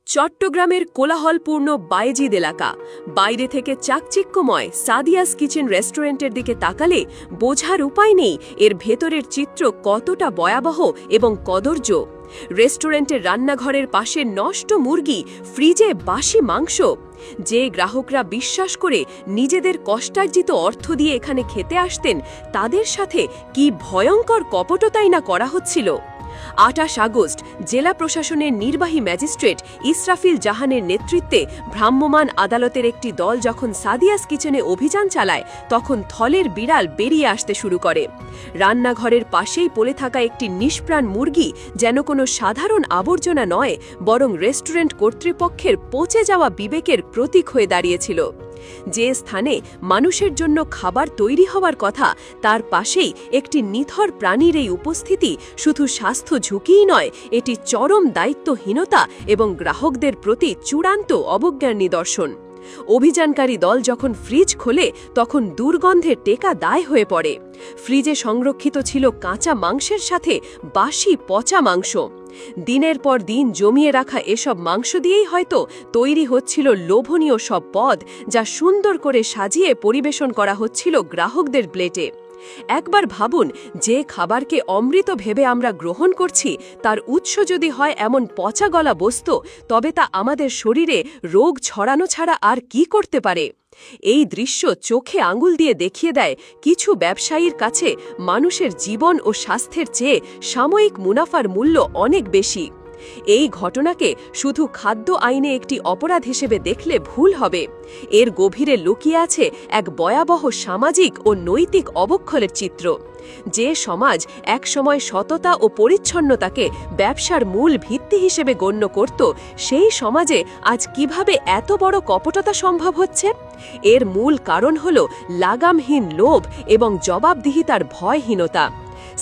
চট্টগ্রামের কোলাহলপূর্ণ বায়েজিদ এলাকা। বাইরে থেকে চাকচিক্যময় সাদিয়াস কিচেন রেস্টুরেন্টের দিকে তাকালে বোঝার উপায় নেই এর ভেতরের চিত্র কতটা ভয়াবহ এবং কদর্য। রেস্টুরেন্টের রান্নাঘরের পাশে নষ্ট মুরগি, ফ্রিজে বাসি মাংস। যে গ্রাহকরা বিশ্বাস করে নিজেদের কষ্টার্জিত অর্থ দিয়ে এখানে খেতে আসতেন, তাদের সাথে কি ভয়ঙ্কর কপটতাই না করা হচ্ছিল। 28 আগস্ট জেলা প্রশাসনের নির্বাহী ম্যাজিস্ট্রেট ইসরাফিল জাহানের নেতৃত্বে ভ্রাম্যমাণ আদালতের একটি দল যখন সাদিয়াস কিচেনে অভিযান চালায়, তখন থলের বিড়াল বেরিয়ে আসতে শুরু করে। রান্নাঘরের পাশেই পড়ে থাকা একটি নিষ্প্রাণ মুরগি যেন কোনো সাধারণ আবর্জনা নয়, বরং রেস্টুরেন্ট কর্তৃপক্ষের পচে যাওয়া বিবেকের প্রতীক হয়ে দাঁড়িয়েছিল। যে স্থানে মানুষের জন্য খাবার তৈরি হওয়ার কথা, তার পাশেই একটি নিথর প্রাণীর এই উপস্থিতি শুধু স্বাস্থ্য ঝুঁকিই নয়, এটি চরম দায়িত্বহীনতা এবং গ্রাহকদের প্রতি চূড়ান্ত অবজ্ঞার নিদর্শন। অভিযানকারী দল যখন ফ্রিজ খোলে, তখন দুর্গন্ধে টেকা দায় হয়ে পড়ে। ফ্রিজে সংরক্ষিত ছিল কাঁচা মাংসের সাথে বাসি পচা মাংস। দিনের পর দিন জমিয়ে রাখা এসব মাংস দিয়েই হয়তো তৈরি হচ্ছিল লোভনীয় সব পদ, যা সুন্দর করে সাজিয়ে পরিবেশন করা হচ্ছিল গ্রাহকদের প্লেটে। একবার ভাবুন, যে খাবারকে অমৃত ভেবে আমরা গ্রহণ করছি, তার উৎস যদি হয় এমন পচা গলা বস্তু, তবে তা আমাদের শরীরে রোগ ছড়ানো ছাড়া আর কি করতে পারে। এই দৃশ্য চোখে আঙুল দিয়ে দেখিয়ে দেয়, কিছু ব্যবসায়ীর কাছে মানুষের জীবন ও স্বাস্থ্যের চেয়ে সাময়িক মুনাফার মূল্য অনেক বেশি। এই ঘটনাকে শুধু খাদ্য আইনে একটি অপরাধ হিসেবে দেখলে ভুল হবে। এর গভীরে লুকিয়ে আছে এক ভয়াবহ সামাজিক ও নৈতিক অবক্ষয়ের চিত্র। যে সমাজ একসময় সততা ও পরিচ্ছন্নতাকে ব্যবসার মূল ভিত্তি হিসেবে গণ্য করত, সেই সমাজে আজ কিভাবে এত বড় কপটতা সম্ভব হচ্ছে? এর মূল কারণ হল লাগামহীন লোভ এবং জবাবদিহিতার ভয়হীনতা।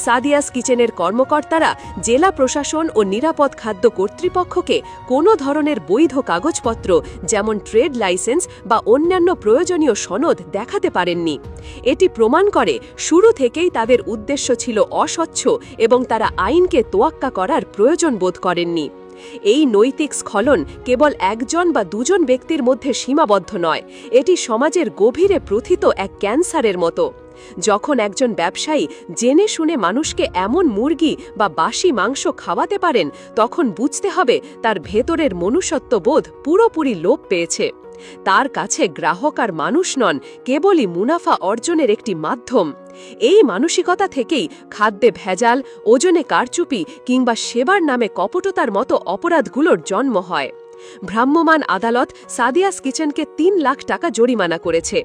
সাদিয়াস কিচেনের কর্মকর্তারা জেলা প্রশাসন ও নিরাপদ খাদ্য কর্তৃপক্ষকে কোনো ধরনের বৈধ কাগজপত্র, যেমন ট্রেড লাইসেন্স বা অন্যান্য প্রয়োজনীয় সনদ দেখাতে পারেননি। এটি প্রমাণ করে শুরু থেকেই তাদের উদ্দেশ্য ছিল অস্বচ্ছ এবং তারা আইনকে তোয়াক্কা করার প্রয়োজন বোধ করেননি। এই নৈতিক স্খলন কেবল একজন বা দুজন ব্যক্তির মধ্যে সীমাবদ্ধ নয়, এটি সমাজের গভীরে প্রথিত এক ক্যান্সারের মতো। যখন একজন ব্যবসায়ী জেনে শুনে মানুষকে এমন মুরগি বা বাসি মাংস খাওয়াতে পারেন, তখন বুঝতে হবে তার ভেতরের মনুষ্যত্ববোধ পুরোপুরি লোপ পেয়েছে। তার কাছে গ্রাহক আর মানুষ নন, কেবলই মুনাফা অর্জনের একটি মাধ্যম। এই মানসিকতা থেকেই খাদ্যে ভেজাল, ওজনে কারচুপি কিংবা সেবার নামে কপটতার মতো অপরাধগুলোর জন্ম হয়। ভ্রাম্যমাণ আদালত সাদিয়াস কিচেনকে ৩ লাখ টাকা জরিমানা করেছে।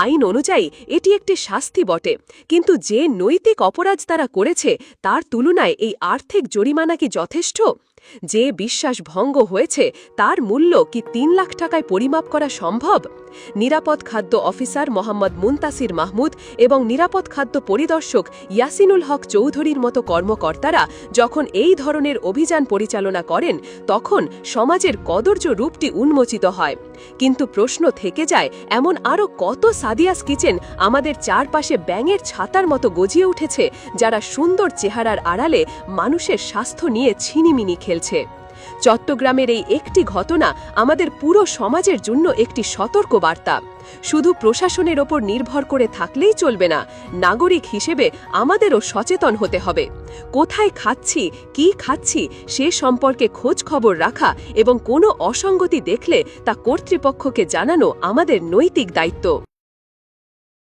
আইন অনুযায়ী এটি একটি শাস্তি বটে, কিন্তু যে নৈতিক অপরাধ তারা করেছে, তার তুলনায় এই আর্থিক জরিমানা কি যথেষ্ট? যে বিশ্বাস ভঙ্গ হয়েছে, তার মূল্য কি ৩ লাখ টাকায় পরিমাপ করা সম্ভব? নিরাপদ খাদ্য অফিসার মোহাম্মদ মুনতাসির মাহমুদ এবং নিরাপদ খাদ্য পরিদর্শক ইয়াসিনুল হক চৌধুরীর মতো কর্মকর্তারা যখন এই ধরনের অভিযান পরিচালনা করেন, তখন সমাজের কদর্য রূপটি উন্মোচিত হয়। কিন্তু প্রশ্ন থেকে যায়, এমন আরও কত সাদিয়াস কিচেন আমাদের চারপাশে ব্যাঙের ছাতার মতো গজিয়ে উঠেছে, যারা সুন্দর চেহারার আড়ালে মানুষের স্বাস্থ্য নিয়ে ছিনিমিনি খেলছে। চট্টগ্রামের এই একটি ঘটনা আমাদের পুরো সমাজের জন্য একটি সতর্ক বার্তা। শুধু প্রশাসনের ওপর নির্ভর করে থাকলেই চলবে না, নাগরিক হিসেবে আমাদেরও সচেতন হতে হবে। কোথায় খাচ্ছি, কি খাচ্ছি, সে সম্পর্কে খোঁজ খবর রাখা এবং কোনো অসঙ্গতি দেখলে তা কর্তৃপক্ষকে জানানো আমাদের নৈতিক দায়িত্ব।